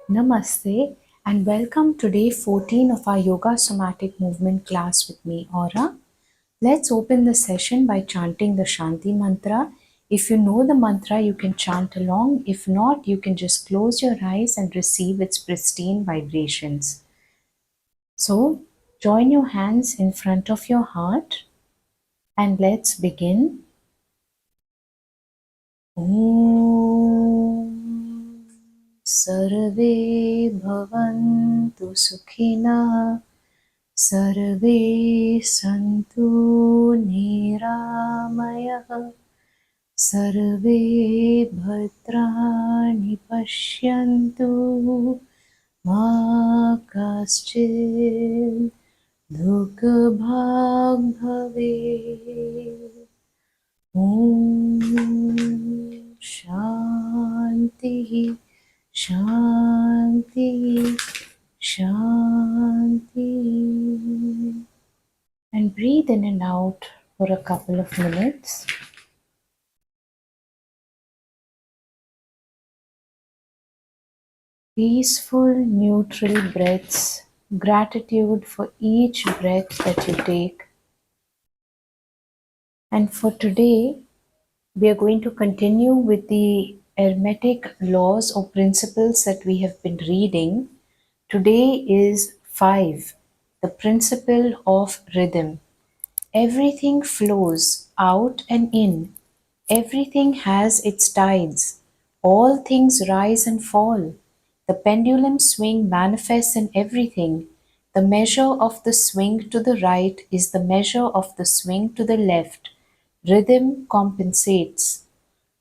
Namaste and welcome to day 14 of our Yoga Somatic Movement class with me, Aura. Let's open the session by chanting the Shanti Mantra. If you know the mantra, you can chant along. If not, you can just close your eyes and receive its pristine vibrations. So, join your hands in front of your heart and let's begin. Om Sarve Bhavantu Sukhina Sarve Santu Niramayah Sarve Bhadrani Pashyantu Ma Kaschid Dukhabhag Bhave Om Shanti Shanti Shanti. And breathe in and out for a couple of minutes. Peaceful, neutral breaths. Gratitude for each breath that you take. And for today, we are going to continue with the hermetic laws or principles that we have been reading. Today is 5, the principle of rhythm. Everything flows out and in. Everything has its tides. All things rise and fall. The pendulum swing manifests in everything. The measure of the swing to the right is the measure of the swing to the left. Rhythm compensates.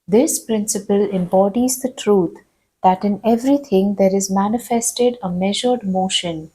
This principle embodies the truth that in everything there is manifested a measured motion,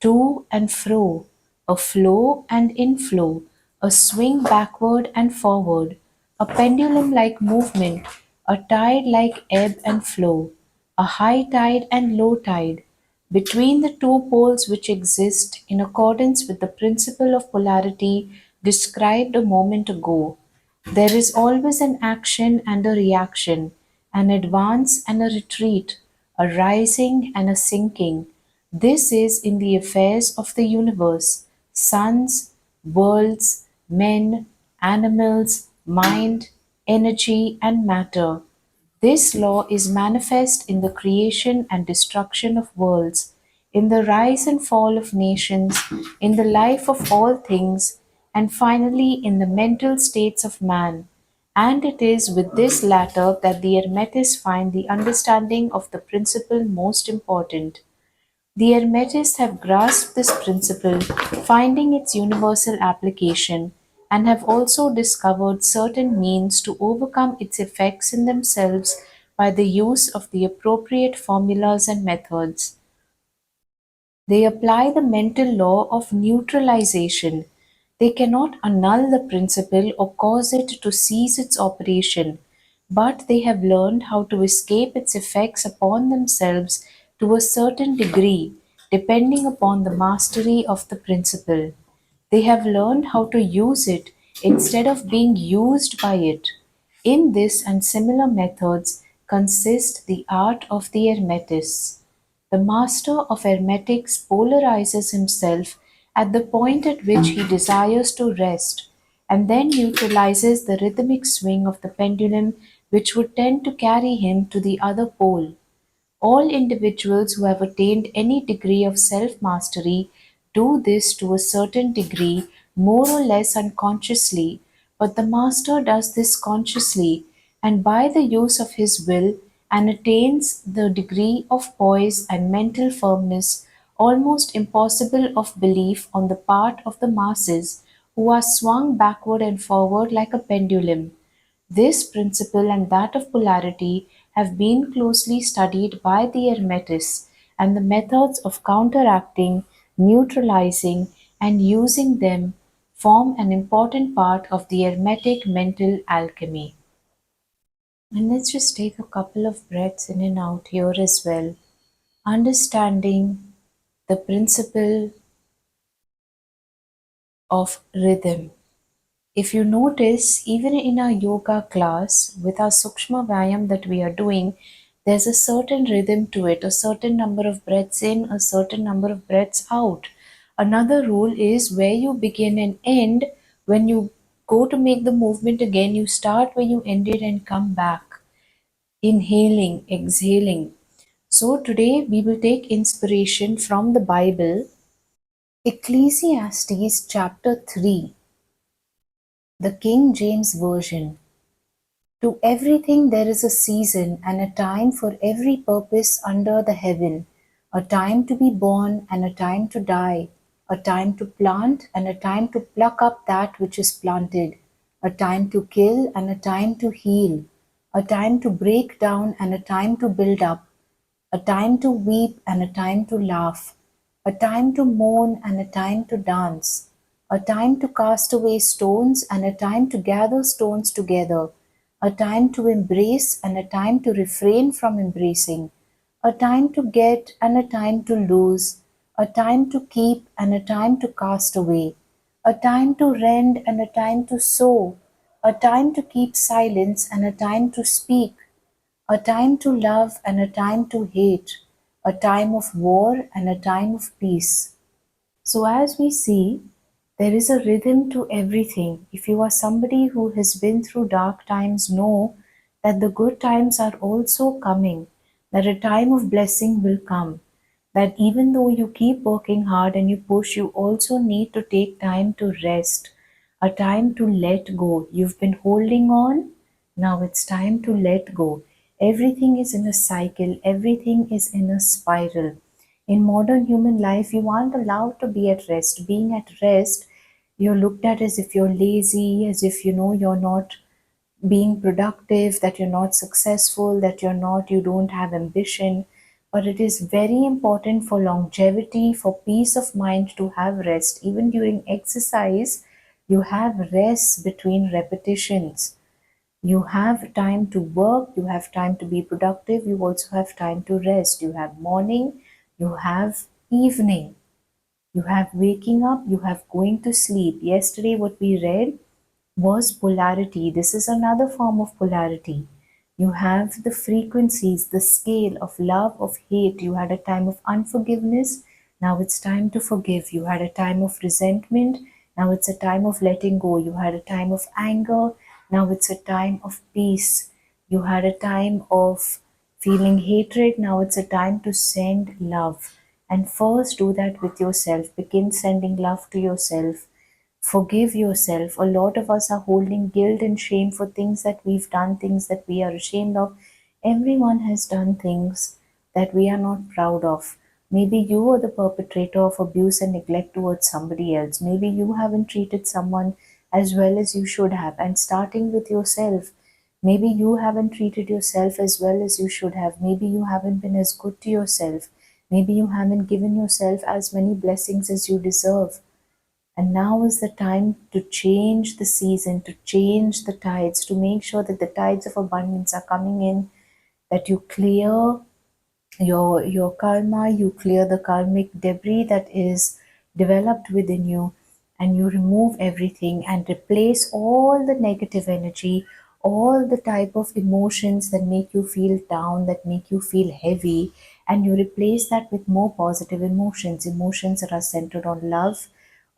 to and fro, a flow and inflow, a swing backward and forward, a pendulum-like movement, a tide-like ebb and flow, a high tide and low tide, between the two poles which exist in accordance with the principle of polarity described a moment ago. There is always an action and a reaction, an advance and a retreat, a rising and a sinking. This is in the affairs of the universe, suns, worlds, men, animals, mind, energy, and matter. This law is manifest in the creation and destruction of worlds, in the rise and fall of nations, in the life of all things, and finally in the mental states of man. And it is with this latter that the Hermetists find the understanding of the principle most important. The Hermetists have grasped this principle, finding its universal application, and have also discovered certain means to overcome its effects in themselves by the use of the appropriate formulas and methods. They apply the mental law of neutralization. They cannot annul the principle or cause it to cease its operation, but they have learned how to escape its effects upon themselves to a certain degree, depending upon the mastery of the principle. They have learned how to use it instead of being used by it. In this and similar methods consist the art of the Hermetists. The master of Hermetics polarizes himself at the point at which he desires to rest, and then neutralizes the rhythmic swing of the pendulum which would tend to carry him to the other pole. All individuals who have attained any degree of self mastery do this to a certain degree, more or less unconsciously, but the master does this consciously and by the use of his will and attains the degree of poise and mental firmness almost impossible of belief on the part of the masses who are swung backward and forward like a pendulum. This principle and that of polarity have been closely studied by the Hermetists, and the methods of counteracting, neutralizing, and using them form an important part of the Hermetic mental alchemy. And let's just take a couple of breaths in and out here as well, understanding the principle of rhythm. If you notice, even in our yoga class with our Sukshma Vyayam that we are doing, There's a certain rhythm to it, a certain number of breaths in, a certain number of breaths out. Another rule is where you begin and end. When you go to make the movement again, you start where you ended and come back. Inhaling, exhaling. So today we will take inspiration from the Bible, Ecclesiastes chapter 3, the King James Version. To everything there is a season and a time for every purpose under the heaven, a time to be born and a time to die, a time to plant and a time to pluck up that which is planted, a time to kill and a time to heal, a time to break down and a time to build up, a time to weep and a time to laugh, a time to mourn and a time to dance, a time to cast away stones and a time to gather stones together, a time to embrace and a time to refrain from embracing, a time to get and a time to lose, a time to keep and a time to cast away, a time to rend and a time to sow, a time to keep silence and a time to speak, a time to love and a time to hate, a time of war and a time of peace. So, as we see, there is a rhythm to everything. If you are somebody who has been through dark times, know that the good times are also coming, that a time of blessing will come. That even though you keep working hard and you push, you also need to take time to rest, a time to let go. You've been holding on, now it's time to let go. Everything is in a cycle, everything is in a spiral. In modern human life, you aren't allowed to be at rest. Being at rest, you're looked at as if you're lazy, as if you're not being productive, that you're not successful, that you don't have ambition. But it is very important for longevity, for peace of mind to have rest. Even during exercise, you have rest between repetitions. You have time to work, you have time to be productive, you also have time to rest. You have morning, you have evening, you have waking up, you have going to sleep. Yesterday, what we read was polarity. This is another form of polarity. You have the frequencies, the scale of love, of hate. You had a time of unforgiveness. Now it's time to forgive. You had a time of resentment. Now it's a time of letting go. You had a time of anger. Now it's a time of peace. You had a time of feeling hatred. Now it's a time to send love. And first, do that with yourself. Begin sending love to yourself. Forgive yourself. A lot of us are holding guilt and shame for things that we've done, things that we are ashamed of. Everyone has done things that we are not proud of. Maybe you are the perpetrator of abuse and neglect towards somebody else. Maybe you haven't treated someone as well as you should have. And starting with yourself, maybe you haven't treated yourself as well as you should have. Maybe you haven't been as good to yourself. Maybe you haven't given yourself as many blessings as you deserve. And now is the time to change the season, to change the tides, to make sure that the tides of abundance are coming in, that you clear your karma, you clear the karmic debris that is developed within you, and you remove everything and replace all the negative energy, all the type of emotions that make you feel down, that make you feel heavy, and you replace that with more positive emotions, emotions that are centered on love,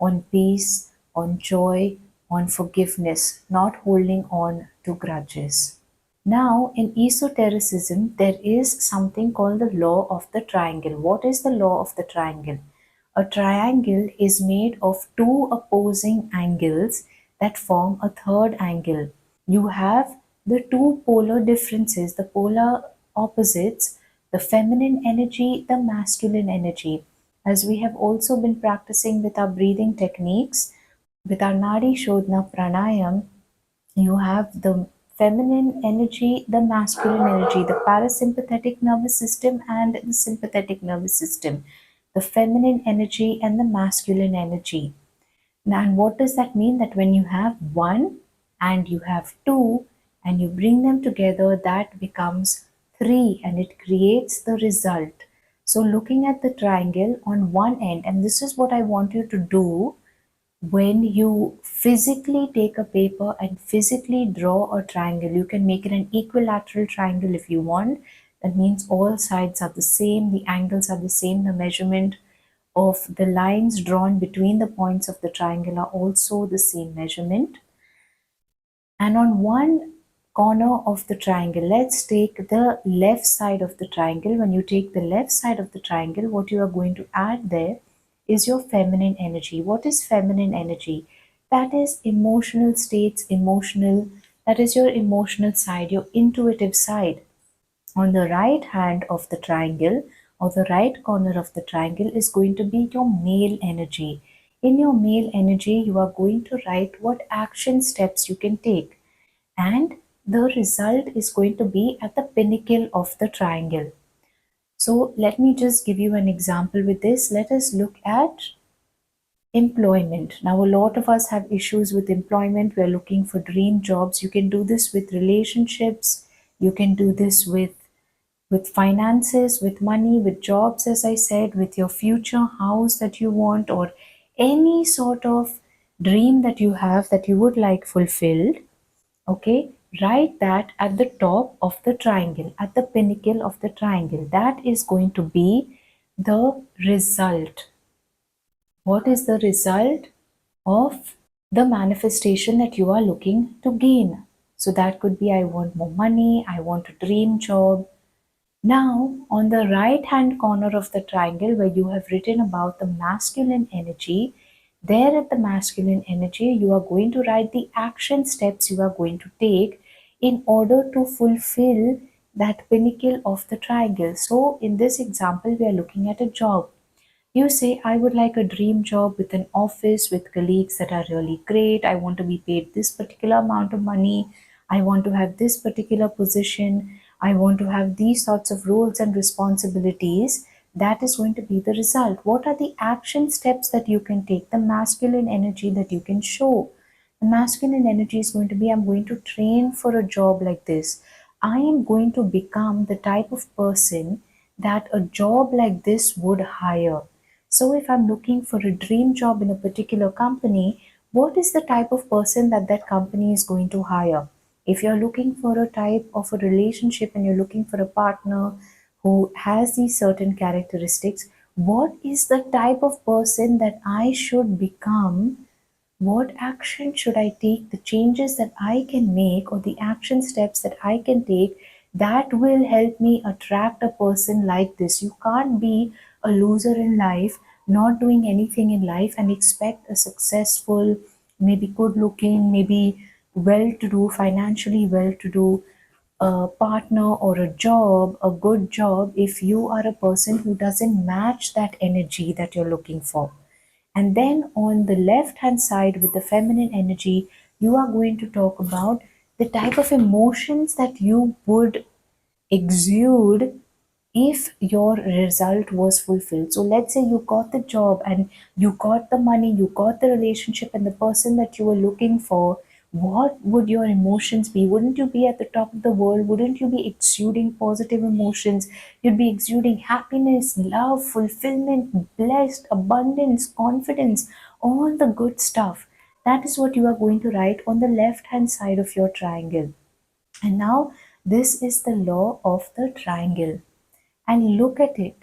on peace, on joy, on forgiveness, not holding on to grudges. Now, in esotericism, there is something called the law of the triangle. What is the law of the triangle? A triangle is made of two opposing angles that form a third angle. You have the two polar differences, the polar opposites, the feminine energy, the masculine energy. As we have also been practicing with our breathing techniques, with our Nadi Shodhana Pranayam, you have the feminine energy, the masculine energy, the parasympathetic nervous system and the sympathetic nervous system, the feminine energy and the masculine energy. Now, and what does that mean? That when you have one and you have two and you bring them together, that becomes three and it creates the result. So, looking at the triangle on one end, and this is what I want you to do when you physically take a paper and physically draw a triangle. You can make it an equilateral triangle if you want. That means all sides are the same, the angles are the same, the measurement of the lines drawn between the points of the triangle are also the same measurement. And on one corner of the triangle, let's take the left side of the triangle. When you take the left side of the triangle, what you are going to add there is your feminine energy. What is feminine energy? That is emotional states, that is your emotional side, your intuitive side. On the right hand of the triangle, or the right corner of the triangle, is going to be your male energy. In your male energy, you are going to write what action steps you can take, and the result is going to be at the pinnacle of the triangle. So let me just give you an example with this. Let us look at employment. Now, a lot of us have issues with employment. We're looking for dream jobs. You can do this with relationships. You can do this with finances, with money, with jobs, as I said, with your future house that you want, or any sort of dream that you have that you would like fulfilled. Okay, write that at the top of the triangle, at the pinnacle of the triangle. That is going to be the result. What is the result of the manifestation that you are looking to gain? So that could be, I want more money, I want a dream job. Now, on the right hand corner of the triangle where you have written about the masculine energy, there at the masculine energy, you are going to write the action steps you are going to take in order to fulfill that pinnacle of the triangle. So, in this example, we are looking at a job. You say, I would like a dream job with an office with colleagues that are really great. I want to be paid this particular amount of money. I want to have this particular position. I want to have these sorts of roles and responsibilities. That is going to be the result. What are the action steps that you can take? The masculine energy that you can show. The masculine energy is going to be, I'm going to train for a job like this. I am going to become the type of person that a job like this would hire. So if I'm looking for a dream job in a particular company, what is the type of person that that company is going to hire? If you're looking for a type of a relationship and you're looking for a partner who has these certain characteristics, what is the type of person that I should become? What action should I take? The changes that I can make, or the action steps that I can take, that will help me attract a person like this. You can't be a loser in life, not doing anything in life, and expect a successful, maybe good looking, maybe well to do, financially well to do a partner or a job, a good job, if you are a person who doesn't match that energy that you're looking for. And then on the left hand side with the feminine energy, you are going to talk about the type of emotions that you would exude if your result was fulfilled. So let's say you got the job and you got the money, you got the relationship and the person that you were looking for. What would your emotions be? Wouldn't you be at the top of the world? Wouldn't you be exuding positive emotions? You'd be exuding happiness, love, fulfillment, blessed, abundance, confidence, all the good stuff. That is what you are going to write on the left hand side of your triangle. And now this is the law of the triangle. And look at it.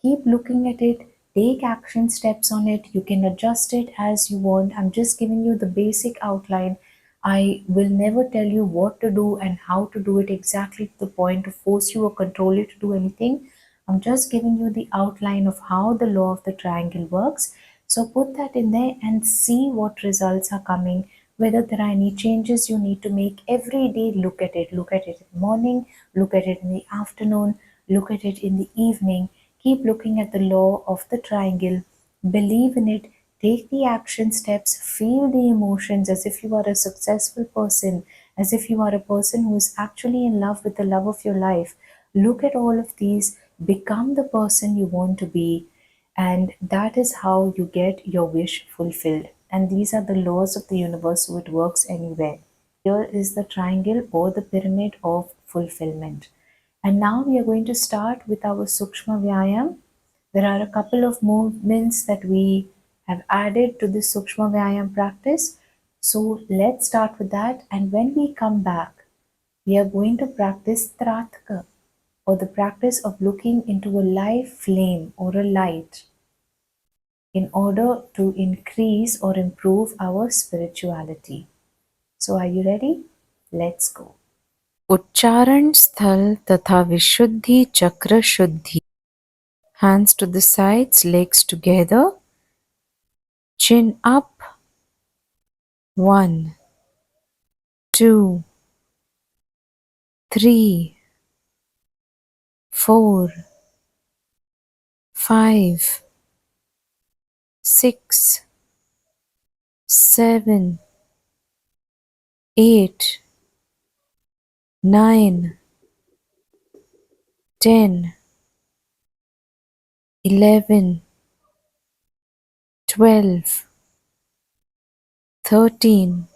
Keep looking at it. Take action steps on it. You can adjust it as you want. I'm just giving you the basic outline. I will never tell you what to do and how to do it exactly to the point to force you or control you to do anything. I'm just giving you the outline of how the law of the triangle works. So put that in there and see what results are coming. Whether there are any changes you need to make every day, look at it. Look at it in the morning, look at it in the afternoon, look at it in the evening. Keep looking at the law of the triangle. Believe in it. Take the action steps. Feel the emotions as if you are a successful person, as if you are a person who is actually in love with the love of your life. Look at all of these. Become the person you want to be. And that is how you get your wish fulfilled. And these are the laws of the universe, so it works anywhere. Here is the triangle or the pyramid of fulfillment. And now we are going to start with our Sukshma Vyayam. There are a couple of movements that we have added to this Sukshma Vyayam practice. So let's start with that. And when we come back, we are going to practice Trataka. or the practice of looking into a live flame or a light in order to increase or improve our spirituality. So, are you ready? Let's go. उच्चारण स्थल तथा विशुद्धि चक्र शुद्धि. Hands to the sides, legs together, chin up. 1, 2, 3, 4, 5, 6, 7, 8, 9, 10, 11, 12, 13,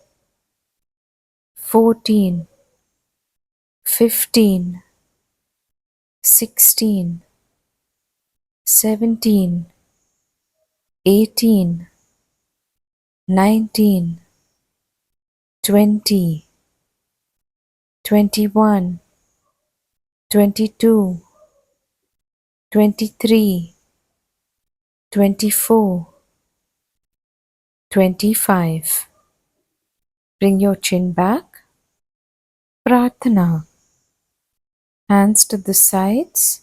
14, 15, 16, 17, 18, 19, 20, 21, 22, 23, 24, 25. Bring your chin back. Pratna. Hands to the sides.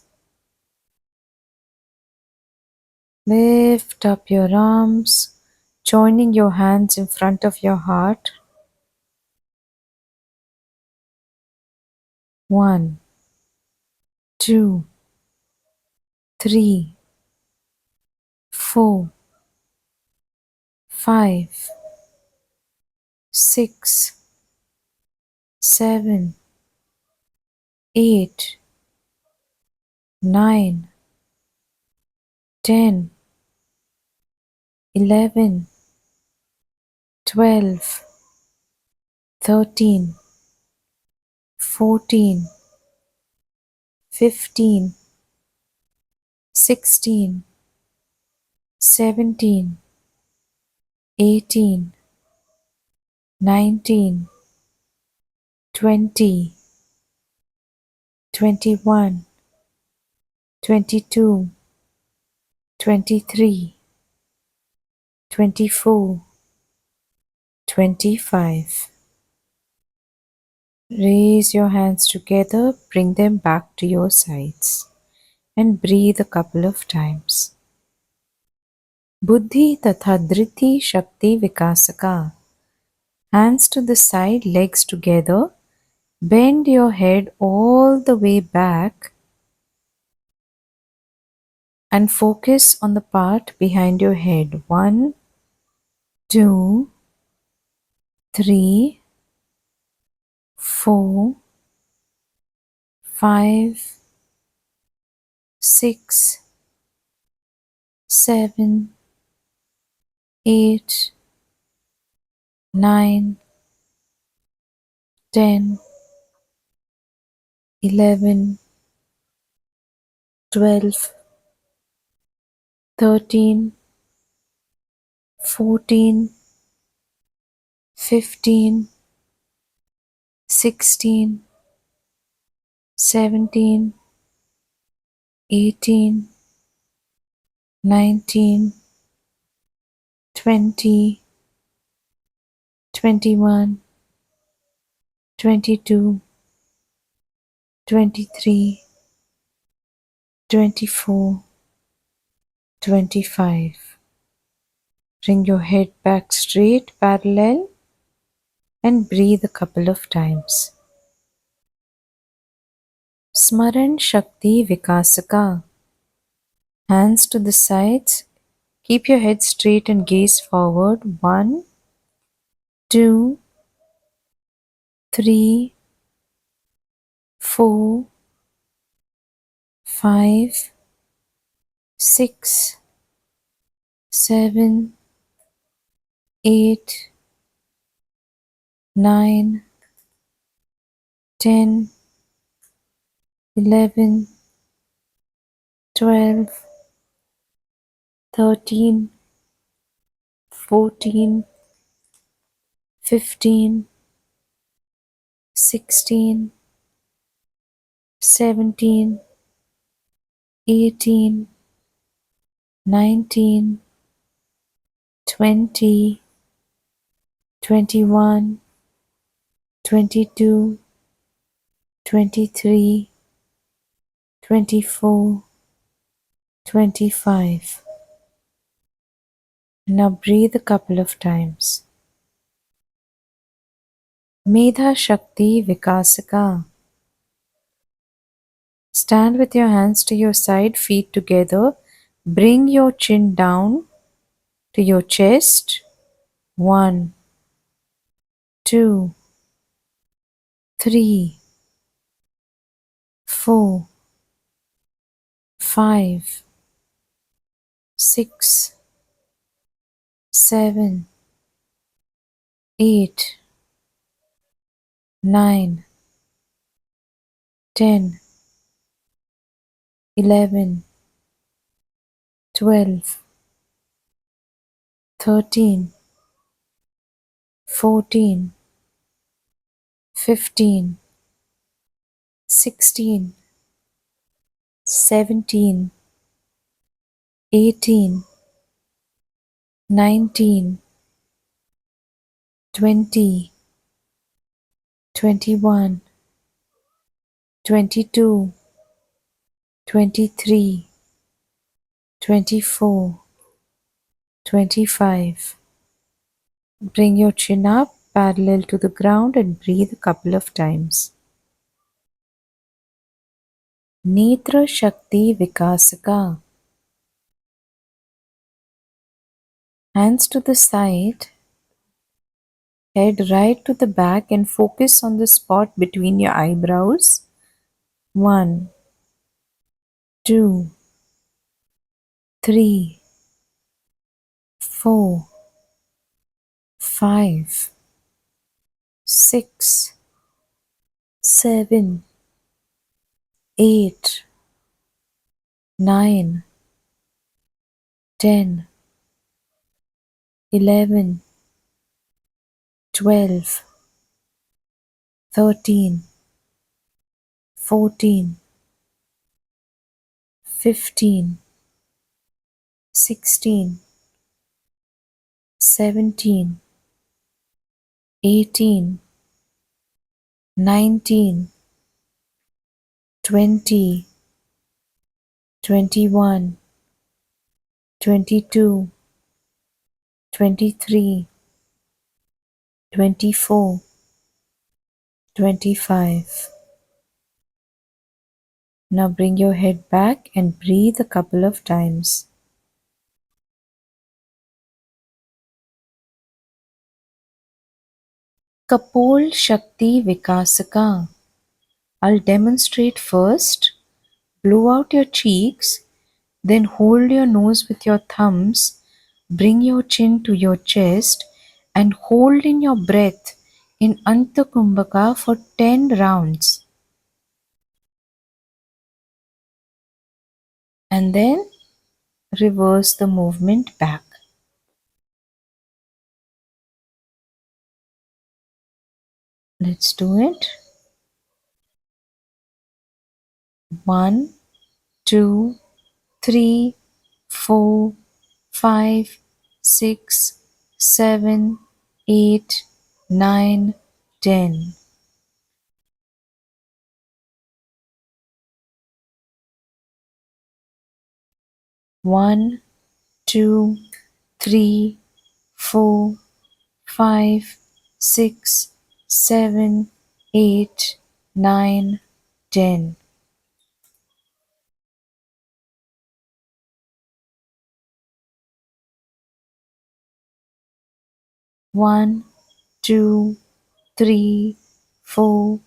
Lift up your arms, joining your hands in front of your heart. 1, 2, 3, 4, 5, 6, 7, 8, 9, 10, 11, 12, 13, 14, 15, 16, 17, 18, 19, 20, 21, 22, 23, 24, 25. Raise your hands together, bring them back to your sides, and breathe a couple of times. Buddhi tatha dhriti shakti vikasaka. Hands to the side, legs together. Bend your head all the way back and focus on the part behind your head. 1, 2, 3, 4, 5, 6, 7, 8, 9, 10, 11, 12, 13, 14, 15, 16, 17, 18, 19, 20, 21, 22, 23, 24, 25. Bring your head back straight, parallel, and breathe a couple of times. Smaran Shakti Vikasaka. Hands to the sides. Keep your head straight and gaze forward. 1, 2, 3, 4, 5, 6, 7, 8, 9, 10, 11, 12, 13, 14, 15, 16, 17, 18, 19, 20, 21, 22, 23, 24, 25. Now breathe a couple of times. Medha Shakti Vikasaka. Stand with your hands to your side, feet together. Bring your chin down to your chest. 1, 2, 3, 4, 5, 6, 7, 8, 9, 10, 11, 12, 13, 14, 15, 16, 17, 18, 19, 20, 21, 22, 23, 24, 25. Bring your chin up parallel to the ground and breathe a couple of times. Netra Shakti Vikasaka. Hands to the side, head right to the back and focus on the spot between your eyebrows. 1, 2, 3, 4, 5, 6, 7, 8, 9, 10, 11, 12, 13, 14, 15, 16, 17, 18, 19, 20, 21, 22, 23, 24, 25. Now bring your head back and breathe a couple of times. Kapol Shakti Vikasaka. I'll demonstrate first. Blow out your cheeks, then hold your nose with your thumbs, bring your chin to your chest and hold in your breath in Antakumbhaka for 10 rounds. And then reverse the movement back. Let's do it. 1, 2, 3, 4, 5, 6, 7, 8, 9, 10. 1, 2, 3, 4, 5, 6, 7, 8, 9, 10. 1, 2, 3, 4,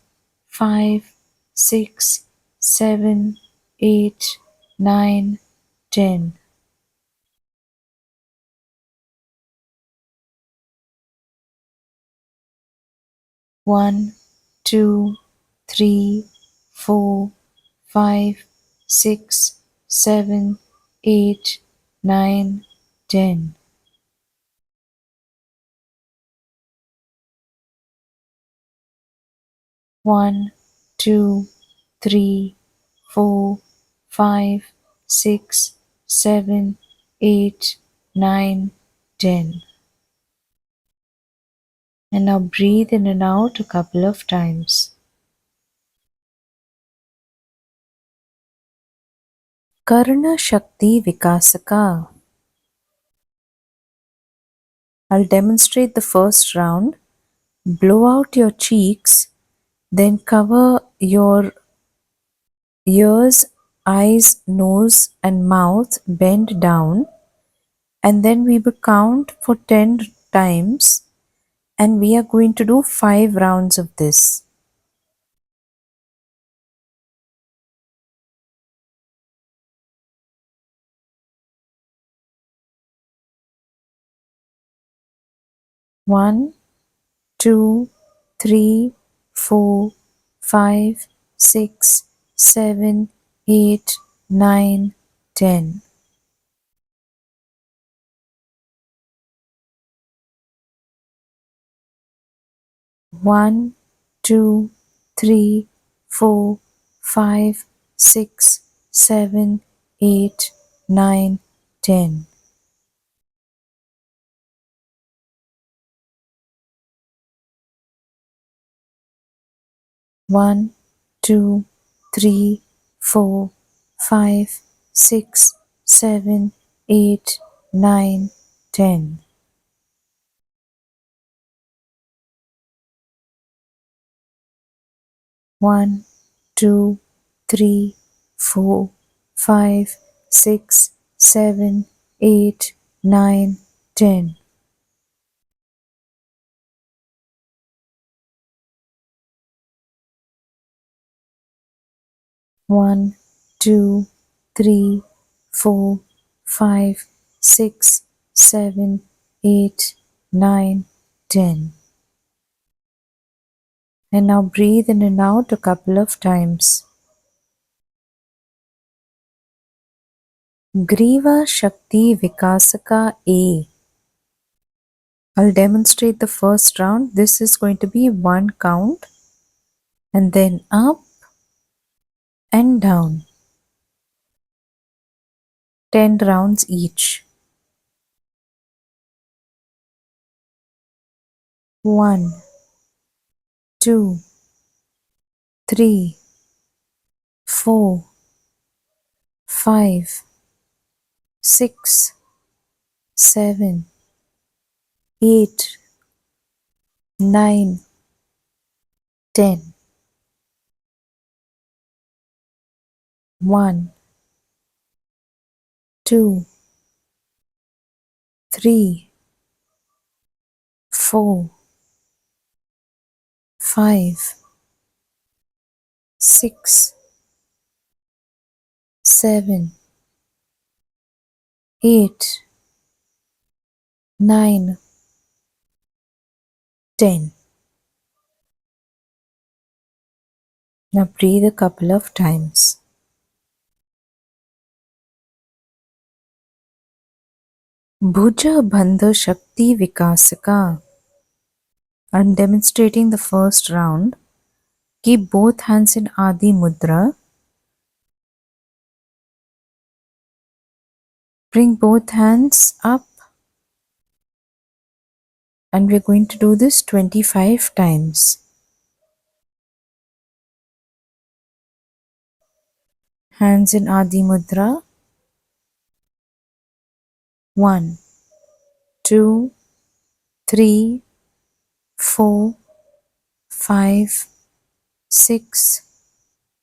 5, 6, 7, 8, 9, 10. 1, 2, 3, 4, 5, 6, 7, 8, 9, 10. 1, 2, 3, 4, 5, 6, 7, 8, 9, 10. And now breathe in and out a couple of times. Karna Shakti Vikasaka. I'll demonstrate the first round. Blow out your cheeks, then cover your ears, eyes, nose, and mouth, bend down, and then we will count for 10 times, and we are going to do 5 rounds of this. One, 2, 3, 4, 5, 6, 7, 8, 9, 10. One, 2, 3, 4, 5, 6, 7, 8, 9, 10. One, 2, 3, 4, 5, 6, 7, 8, 9, 10. One, 2, 3, 4, 5, 6, 7, 8, 9, 10. One, 2, 3, 4, 5, 6, 7, 8, 9, 10. And now breathe in and out a couple of times. Griva Shakti Vikasaka A. I'll demonstrate the first round. This is going to be 1 count, and then up and down. 10 rounds each. 1, 2, 3, 4, 5, 6, 7, 8, 9, 10. 1, 2, 3, 4, 5, 6, 7, 8, 9, 10. Now breathe a couple of times. Bhuja Bandha Shakti Vikasaka. I'm demonstrating the first round. Keep both hands in Adi Mudra. Bring both hands up, and we're going to do this 25 times. Hands in Adi Mudra. 1, 2, 3, 4, 5, 6,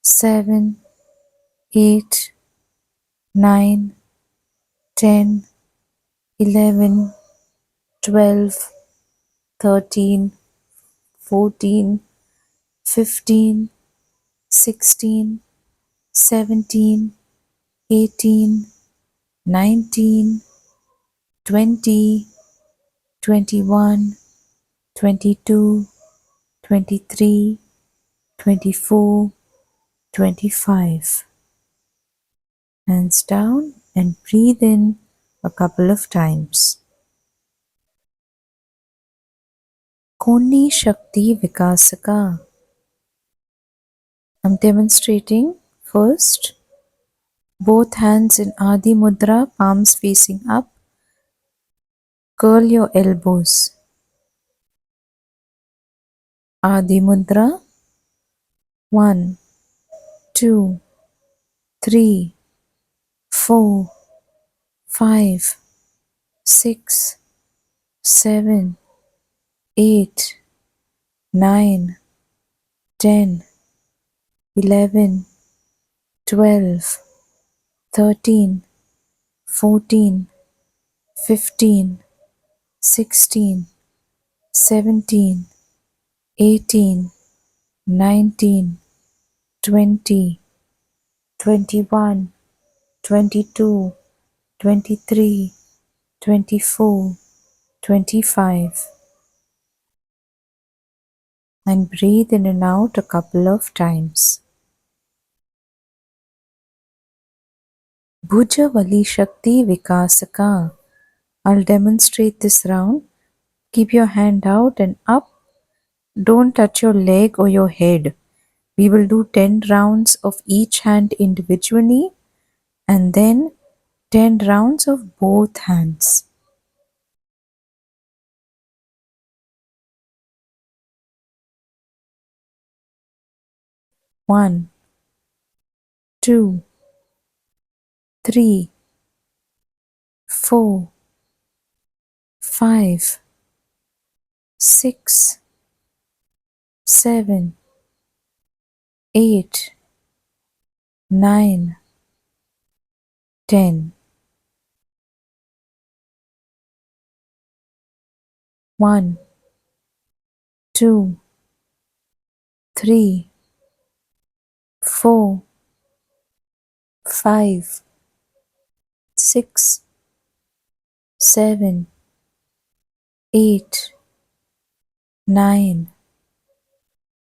7, 8, 9, 10, 11, 12, 13, 14, 15, 16, 17, 18, 19, 20, 21, 22, 23, 24, 25. Hands down and breathe in a couple of times. Koni Shakti Vikasaka. I'm demonstrating first. Both hands in Adi Mudra, palms facing up. Curl your elbows. Adi Mudra. 1, 2, 3, 4, 5, 6, 7, 8, 9, 10, 11, 12, 13, 14, 15, 16, 17, 18, 19, 20, 21, 22, 23, 24, 25. And breathe in and out a couple of times. Bhuja Vali Shakti Vikasaka. I'll demonstrate this round. Keep your hand out and up. Don't touch your leg or your head. We will do 10 rounds of each hand individually and then 10 rounds of both hands. One, 2, 3, 4, 5, 6, 7, 8, 9, 10. 1, 2, 3, 4, 5, 6, 7, 8, 9,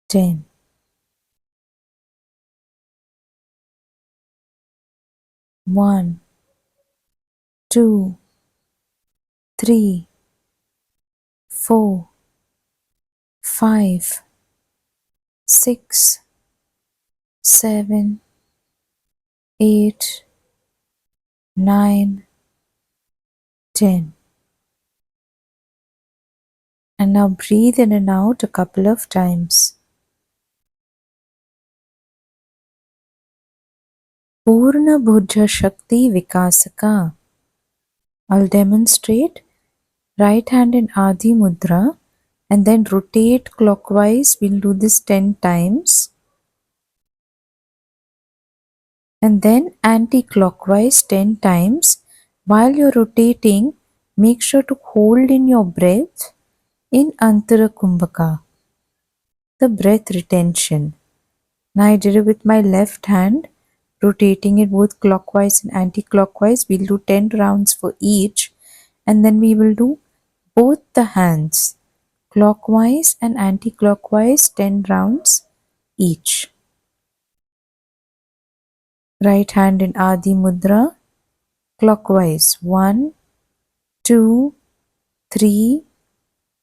10. 1, 2, 3, 4, 5, 6, 7, 8, 9, 10. And now breathe in and out a couple of times. Purna Bhuja Shakti Vikasaka. I'll demonstrate. Right hand in Adi Mudra and then rotate clockwise. We'll do this 10 times. And then anti-clockwise 10 times. While you're rotating, make sure to hold in your breath in Antara Kumbhaka, the breath retention. Now I did it with my left hand, rotating it both clockwise and anti-clockwise. We'll do 10 rounds for each and then we will do both the hands, clockwise and anti-clockwise, 10 rounds each. Right hand in Adi Mudra, clockwise 1, 2, 3,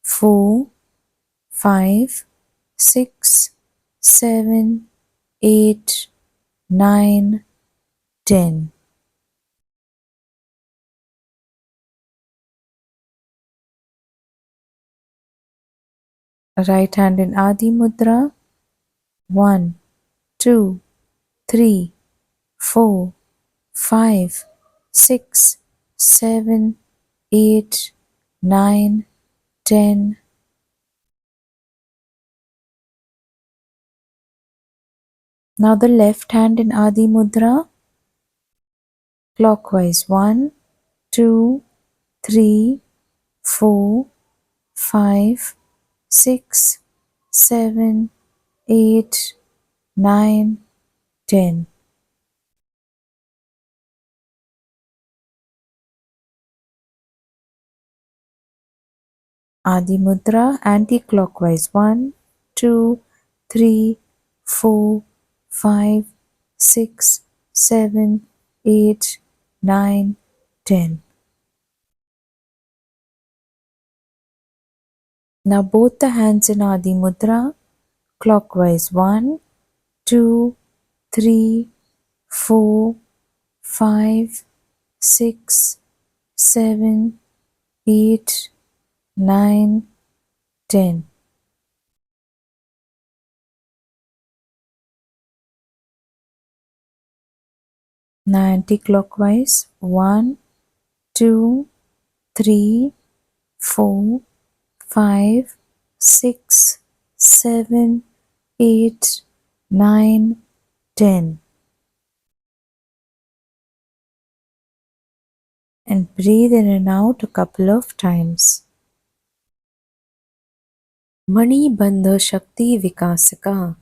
4, 5, 6, 7, 8, 9, 10. Right hand in Adi Mudra, 1, 2, 3, 4, 5, 6, 7, 8, 9, 10. Now the left hand in Adi Mudra, clockwise 1, 2, 3, 4, 5, 6, 7, 8, 9, 10. Adi Mudra, anti-clockwise 1, 2, 3, 4, 5, 6, 7, 8, 9, 10. Now both the hands in Adi Mudra, clockwise 1, 2, 3, 4, 5, 6, 7, 8, 9, 10. 90 clockwise. 1, 2, 3, 4, 5, 6, 7, 8, 9, 10. And breathe in and out a couple of times. Mani Bandha Shakti Vikasaka.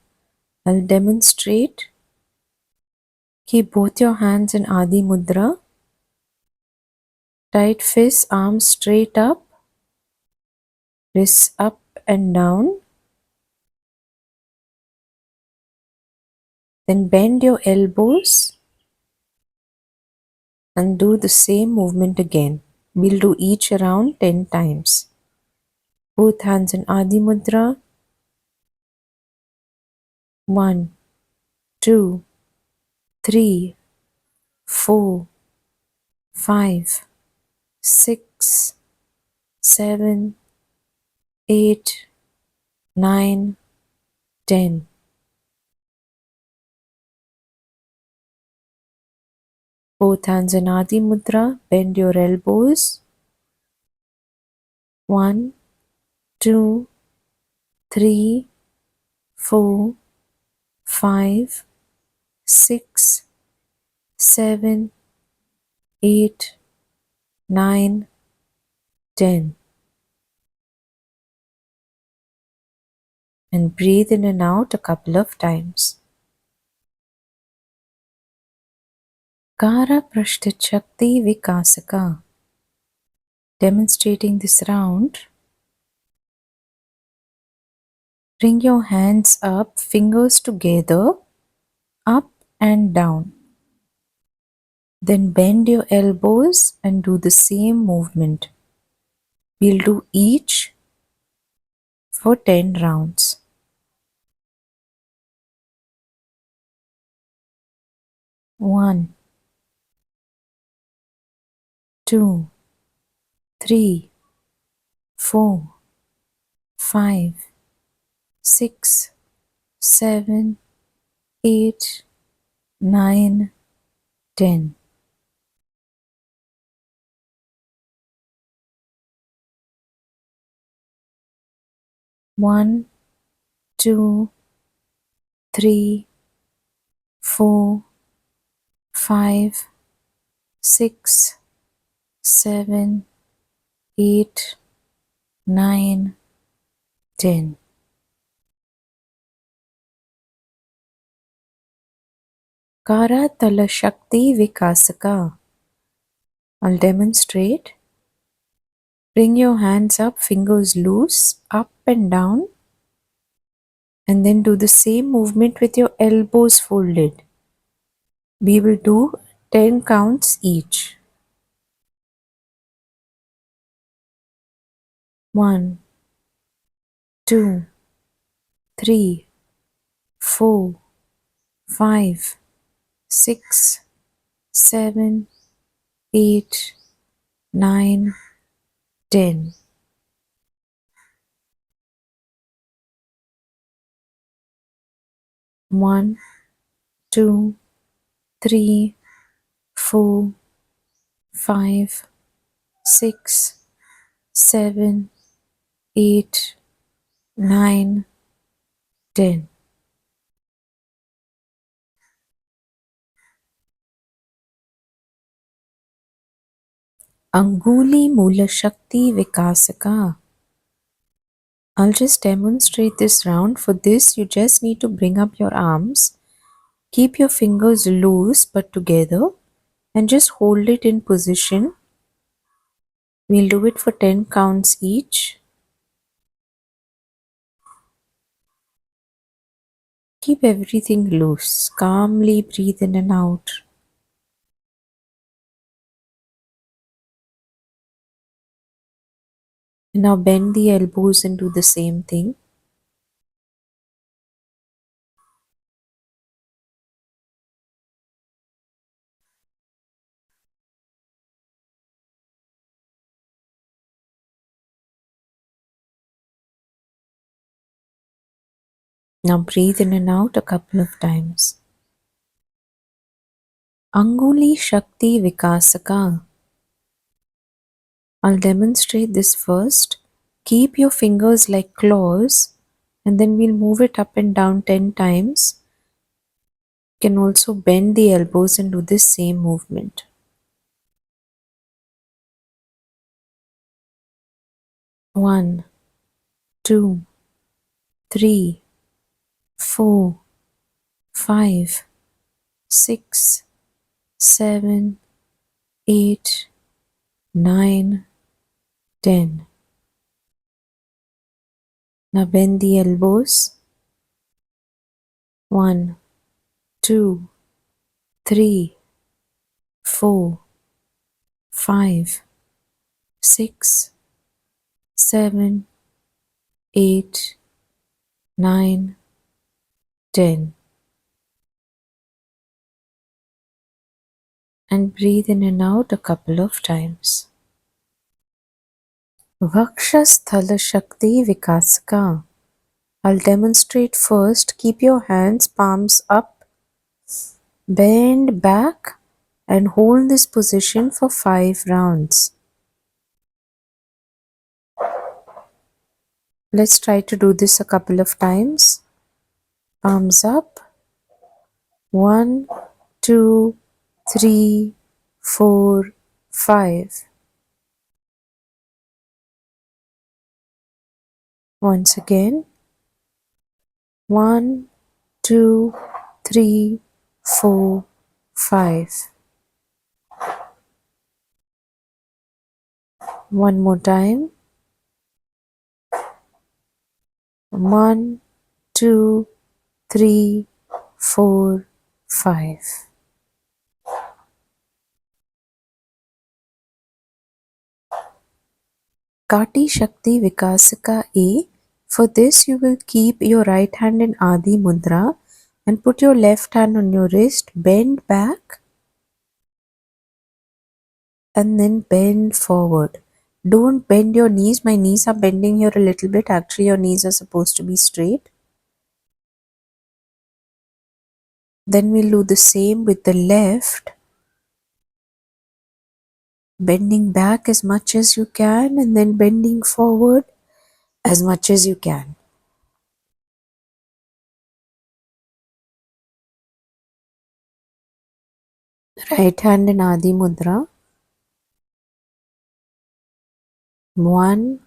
I'll demonstrate. Keep both your hands in Adi Mudra. Tight fists, arms straight up, wrists up and down. Then bend your elbows and do the same movement again. We'll do each around 10 times. Both hands in Adi Mudra. 1, 2, 3, 4, 5, 6, 7, 8, 9, 10. Both hands in Adi Mudra. Bend your elbows. 1, 2, 3, 4, 5, 6, 7, 8, 9, 10. And breathe in and out a couple of times. Kara Prashta Shakti Vikasaka. Demonstrating this round, bring your hands up, fingers together, up and down. Then bend your elbows and do the same movement. We'll do each for 10 rounds. 1, 2, 3, 4, 5, 6, 7, 8, 9, 10. 1, 2, 3, 4, 5, 6, 7, 8, 9, 10. Karatala Shakti Vikasaka. I'll demonstrate. Bring your hands up, fingers loose, up and down. And then do the same movement with your elbows folded. We will do 10 counts each. 1, 2, 3, 4, 5, 6, 7, 8, 9, 10. 1, 2, 3, 4, 5, 6, 7, 8, 9, 10. Anguli Mula Shakti Vikasaka. I'll just demonstrate this round. For this, you just need to bring up your arms. Keep your fingers loose but together and just hold it in position. We'll do it for 10 counts each. Keep everything loose. Calmly breathe in and out. Now bend the elbows and do the same thing. Now breathe in and out a couple of times. Anguli Shakti Vikasaka. I'll demonstrate this first. Keep your fingers like claws and then we'll move it up and down 10 times. You can also bend the elbows and do this same movement. 1, 2, 3, 4, 5, 6, 7, 8, 9, 10. Now bend the elbows. 1, 2, 3, 4, 5, 6, 7, 8, 9, 10. And breathe in and out a couple of times. Vakshasthala Shakti Vikasaka. I'll demonstrate first. Keep your hands, palms up, bend back and hold this position for 5 rounds. Let's try to do this a couple of times. Palms up. 1, 2, 3, 4, 5. Once again. 1, 2, 3, 4, 5. One more time. 1, 2, 3, 4, 5. Kati Shakti Vikasaka A. For this you will keep your right hand in Adi Mudra and put your left hand on your wrist, bend back and then bend forward. Don't bend your knees. My knees are bending here a little bit. Actually your knees are supposed to be straight. Then we'll do the same with the left. Bending back as much as you can and then bending forward as much as you can. Right hand in Adi Mudra. 1,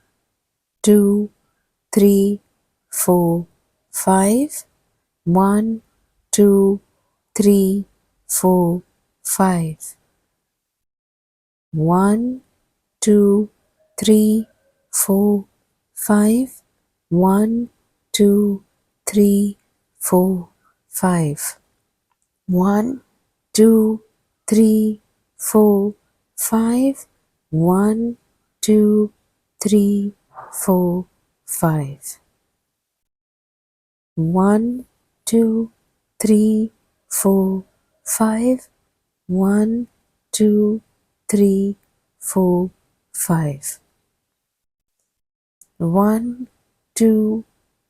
2, 3, 4, 5. 1, 2, 3, 4, 5. 1, 2, 3, 4, 5. 1, 2, 3, 4, 5. 1, 2, 3, 4, 5. 1, 2, 3, 4, 5. 1, 2, 3, 4, 5. 1, 2, 3, 4, 5. 1, 2,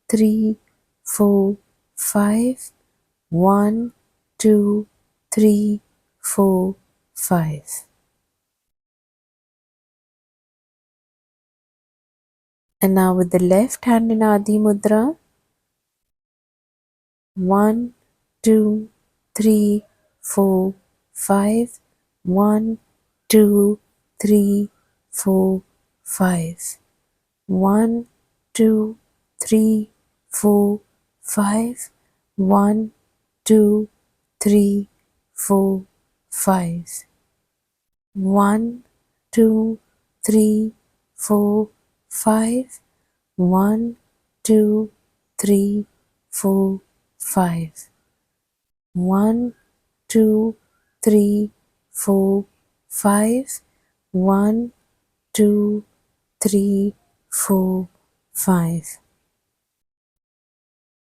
3, 4, 5. 1, 2, 3, 4, 5. And now with the left hand in Adi Mudra. 1, 2, 3, 4, 5. 1, 2, 3, 4, 5. 1, 2, 3, 4, 5. 1, 2, 3, 4, 5. 1, 2, 3, 4, 5. 1, 2, 3, 4, 5. 1, 2, 3, 4, 5. 1, 2, 3, 4, 5.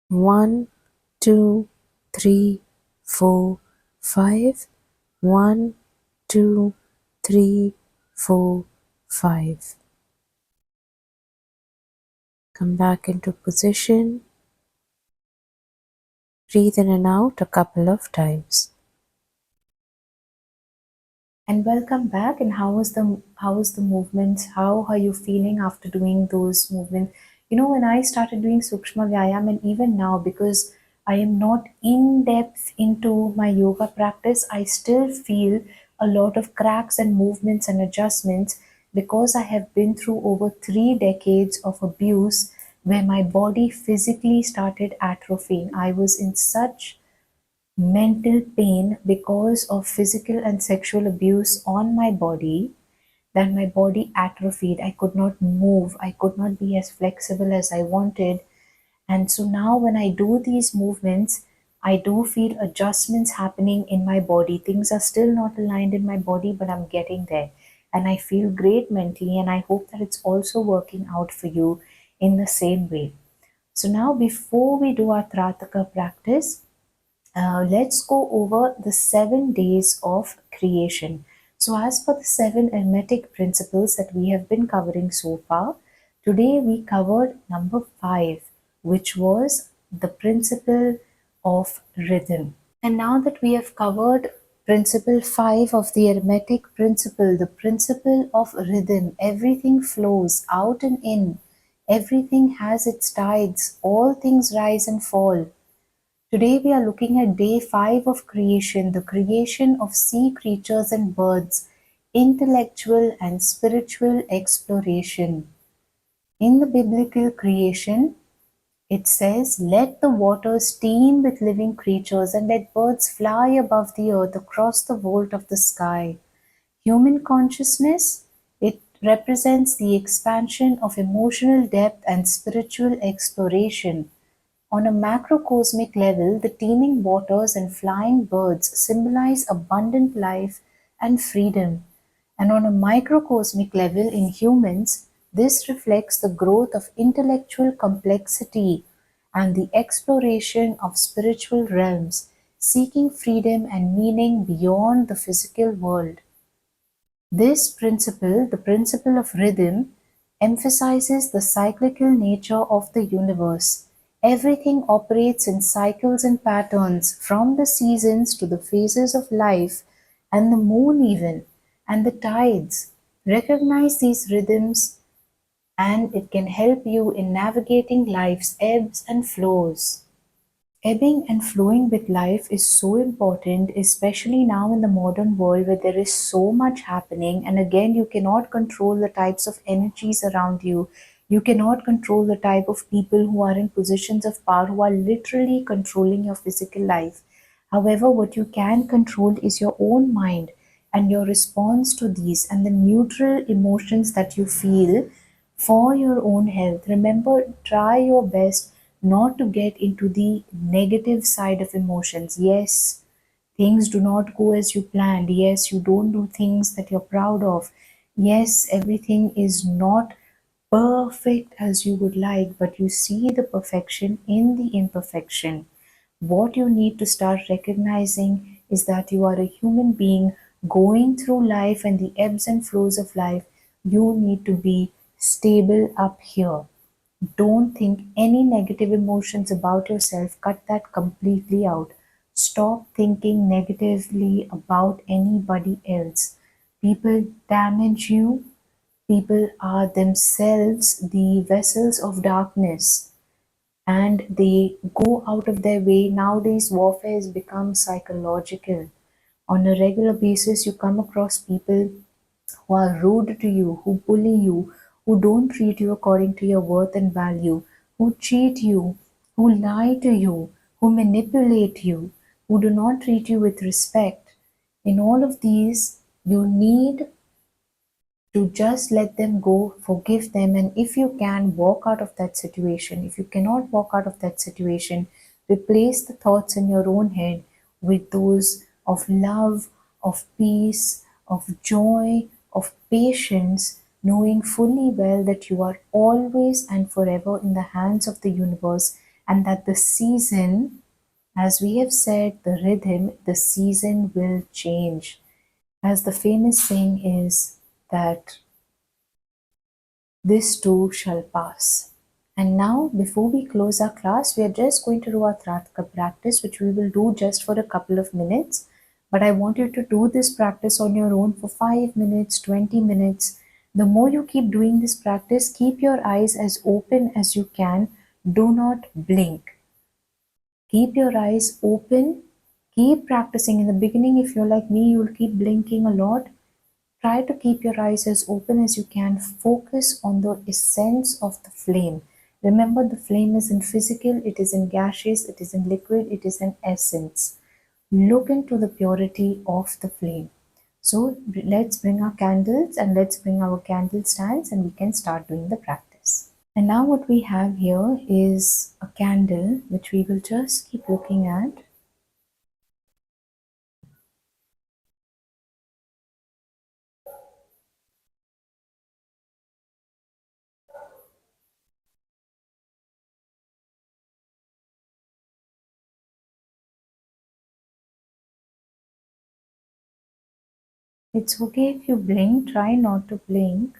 1, 2, 3, 4, 5. 1, 2, 3, 4, 5. Come back into position. Breathe in and out a couple of times. And welcome back. And how was the movements? How are you feeling after doing those movements? When I started doing Sukshma Vyayama, and even now, because I am not in depth into my yoga practice, I still feel a lot of cracks and movements and adjustments because I have been through over 3 decades of abuse where my body physically started atrophying. I was in such mental pain because of physical and sexual abuse on my body that my body atrophied. I could not move. I could not be as flexible as I wanted. And so now, when I do these movements, I do feel adjustments happening in my body. Things are still not aligned in my body, but I'm getting there. And I feel great mentally. And I hope that it's also working out for you in the same way. So, now before we do our Trataka practice, let's go over the 7 days of creation. So, as for the seven hermetic principles that we have been covering so far, today we covered number 5, which was the principle of rhythm. And now that we have covered principle 5 of the hermetic principle, the principle of rhythm, everything flows out and in, everything has its tides, all things rise and fall. Today we are looking at day 5 of creation, the creation of sea creatures and birds, intellectual and spiritual exploration. In the biblical creation, it says, "Let the waters teem with living creatures and let birds fly above the earth across the vault of the sky." Human consciousness, it represents the expansion of emotional depth and spiritual exploration. On a macrocosmic level, the teeming waters and flying birds symbolize abundant life and freedom. And on a microcosmic level, in humans, this reflects the growth of intellectual complexity and the exploration of spiritual realms, seeking freedom and meaning beyond the physical world. This principle, the principle of rhythm, emphasizes the cyclical nature of the universe. Everything operates in cycles and patterns, from the seasons to the phases of life, and the moon, even, and the tides. Recognize these rhythms, and it can help you in navigating life's ebbs and flows. Ebbing and flowing with life is so important, especially now in the modern world where there is so much happening. And again, you cannot control the types of energies around you. You cannot control the type of people who are in positions of power who are literally controlling your physical life. However, what you can control is your own mind and your response to these and the neutral emotions that you feel for your own health. Remember, try your best not to get into the negative side of emotions. Yes, things do not go as you planned. Yes, you don't do things that you're proud of. Yes, everything is not perfect as you would like, but you see the perfection in the imperfection. What you need to start recognizing is that you are a human being going through life and the ebbs and flows of life. You need to be stable up here. Don't think any negative emotions about yourself. Cut that completely out. Stop thinking negatively about anybody else. People damage you. People are themselves the vessels of darkness, and they go out of their way. Nowadays, warfare has become psychological. On a regular basis, you come across people who are rude to you, who bully you, who don't treat you according to your worth and value, who cheat you, who lie to you, who manipulate you, who do not treat you with respect. In all of these, you need to just let them go, forgive them, and if you can, walk out of that situation. If you cannot walk out of that situation, replace the thoughts in your own head with those of love, of peace, of joy, of patience, knowing fully well that you are always and forever in the hands of the universe, and that the season, as we have said, the rhythm, the season will change. As the famous saying is, that this too shall pass. And now, before we close our class, we are just going to do our Trataka practice, which we will do just for a couple of minutes. But I want you to do this practice on your own for 5 minutes, 20 minutes. The more you keep doing this practice, keep your eyes as open as you can. Do not blink. Keep your eyes open. Keep practicing. In the beginning, if you're like me, you'll keep blinking a lot. Try to keep your eyes as open as you can. Focus on the essence of the flame. Remember, the flame is in physical, it is in gaseous, it is in liquid, it is in essence. Look into the purity of the flame. So let's bring our candles and let's bring our candle stands and we can start doing the practice. And now what we have here is a candle which we will just keep looking at. It's okay if you blink, try not to blink.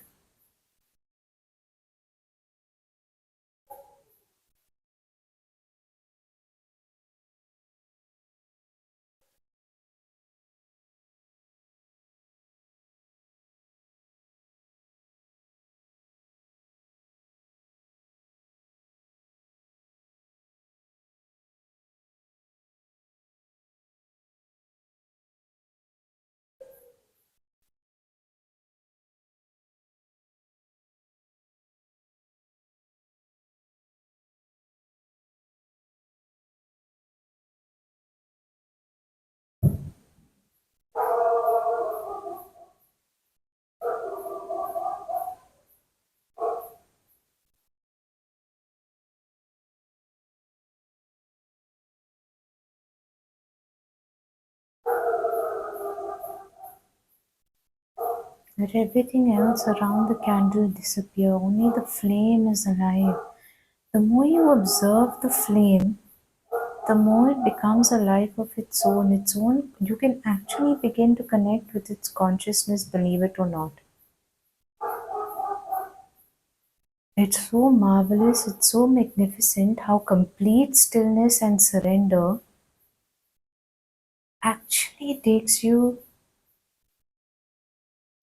Let everything else around the candle disappear. Only the flame is alive. The more you observe the flame, the more it becomes alive of its own. You can actually begin to connect with its consciousness, believe it or not. It's so marvelous, it's so magnificent how complete stillness and surrender actually takes you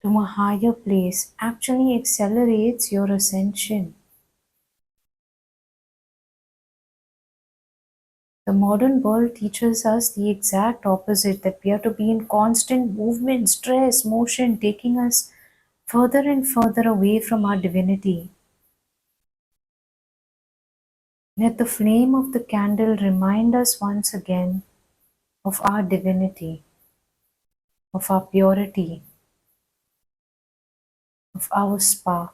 to a higher place, actually accelerates your ascension. The modern world teaches us the exact opposite, that we are to be in constant movement, stress, motion, taking us further and further away from our divinity. Let the flame of the candle remind us once again of our divinity, of our purity, of our spark.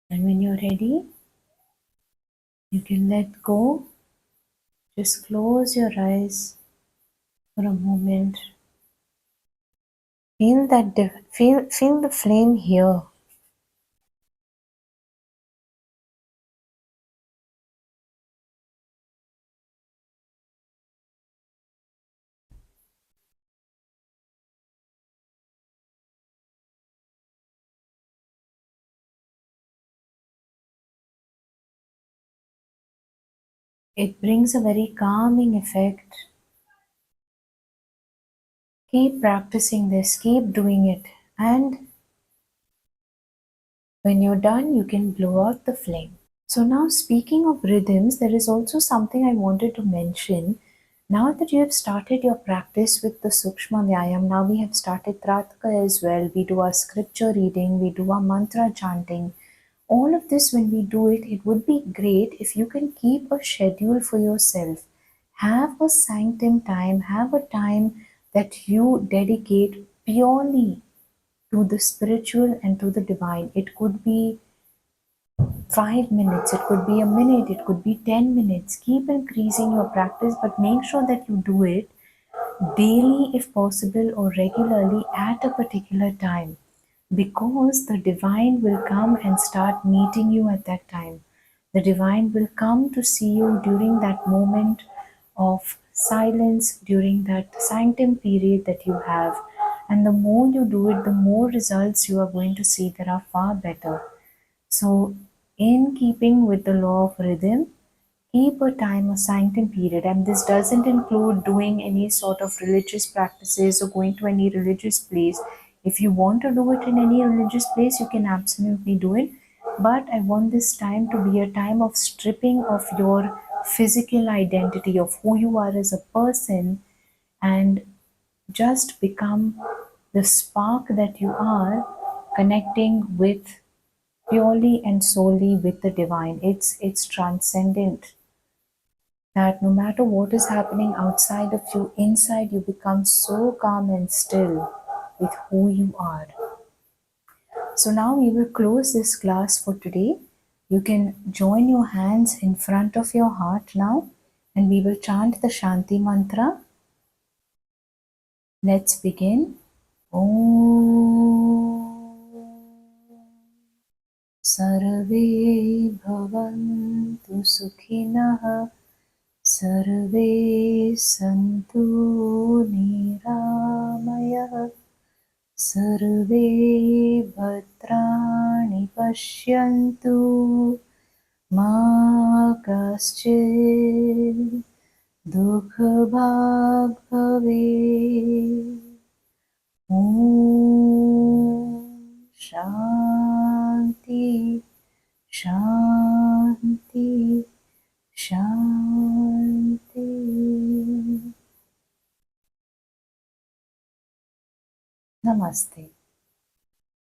And when you're ready, you can let go. Just close your eyes for a moment. Feel the flame here. It brings a very calming effect. Keep practicing this, keep doing it, and When you're done, you can blow out the flame. So now, speaking of rhythms, there is also something I wanted to mention. Now that you have started your practice with the Sukshma Vyayam, now we have started Trataka as well. We do our scripture reading, we do our mantra chanting. All of this, when we do it, it would be great if you can keep a schedule for yourself. Have a sanctum time, have a time that you dedicate purely to the spiritual and to the divine. It could be 5 minutes, it could be a minute, it could be 10 minutes. Keep increasing your practice, but make sure that you do it daily if possible or regularly at a particular time, because the divine will come and start meeting you at that time. The divine will come to see you during that moment of silence, during that sanctum period that you have. And the more you do it, the more results you are going to see that are far better. So, in keeping with the law of rhythm, keep a time, a sanctum period, and this doesn't include doing any sort of religious practices or going to any religious place. If you want to do it in any religious place, you can absolutely do it. But I want this time to be a time of stripping of your physical identity, of who you are as a person, and just become the spark that you are, connecting with purely and solely with the divine. It's transcendent, that no matter what is happening outside of you, inside you become so calm and still with who you are. So now we will close this class for today. You can join your hands in front of your heart now, and we will chant the Shanti Mantra. Let's begin. Om Sarve Bhavantu Sukhinah, Sarve Santu Niramayah, Sarve Bhadrani Pashyantu, Ma Kaschid Dukhabhag Bhavet. Om Shanti Shanti Shanti. Namaste.